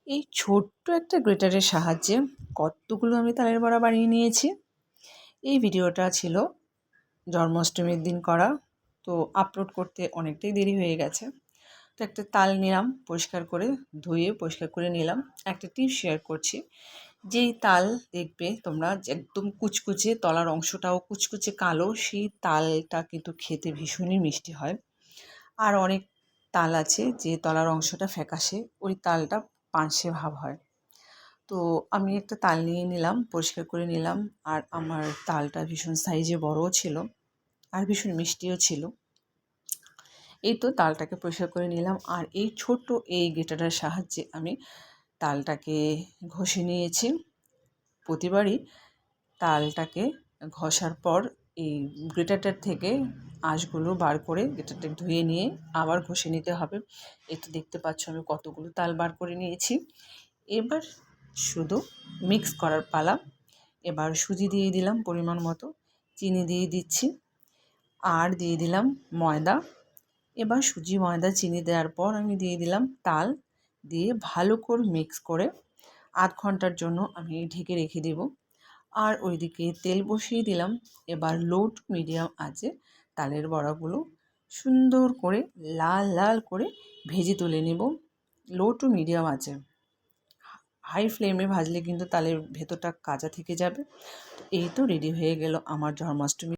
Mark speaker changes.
Speaker 1: এই ছোট্ট একটা গ্রেটারের সাহায্যে কতগুলো আমি তালের বড়া বানিয়ে নিয়েছি। এই ভিডিওটা ছিল জন্মাষ্টমীর দিন করা, তো আপলোড করতে অনেকটাই দেরি হয়ে গেছে। তো একটা তাল নিলাম, পরিষ্কার করে ধুয়ে পরিষ্কার করে নিলাম। একটা টিপ শেয়ার করছি, যেই তাল দেখবে তোমরা যে একদম কুচকুচে, তলার অংশটাও কুচকুচে কালো, সেই তালটা কিন্তু খেতে ভীষণই মিষ্টি হয়। আর অনেক তাল আছে যে তলার অংশটা ফ্যাকাশে, ওই তালটা পানসে ভাব হয়। তো আমি একটা তাল নিয়ে নিলাম, পরিষ্কার করে নিলাম। আর আমার তালটা ভীষণ সাইজে বড়ও ছিল আর ভীষণ মিষ্টিও ছিল। এই তো তালটাকে পরিষ্কার করে নিলাম, আর এই ছোট্ট এই গ্রেটারের সাহায্যে আমি তালটাকে ঘষে নিয়েছি। প্রতিবারই তালটাকে ঘষার পর এই গ্রেটারটার থেকে আঁশগুলো বার করে গ্রেটারটা ধুয়ে নিয়ে আবার ঘষে নিতে হবে। এই তো দেখতে পাচ্ছ আমি কতগুলো তাল বার করে নিয়েছি। এবার শুধু মিক্স করার পালা। এবার সুজি দিয়ে দিলাম পরিমাণ মতো, চিনি দিয়ে দিচ্ছি, আর দিয়ে দিলাম ময়দা। এবার সুজি, ময়দা, চিনি দেওয়ার পর আমি দিয়ে দিলাম তাল, দিয়ে ভালো করে মিক্স করে আধ ঘন্টার জন্য আমি ঢেকে রেখে দেব। আর ওইদিকে তেল বসিয়ে দিলাম। এবার লো টু মিডিয়াম আঁচে তালের বড়াগুলো সুন্দর করে লাল লাল করে ভেজে তুলে নেব, লো টু মিডিয়াম আঁচে। হাই ফ্লেমে ভাজলে কিন্তু তালের ভেতরটা কাঁচা থেকে যাবে। এই তো রেডি হয়ে গেল আমার জন্মাষ্টমী।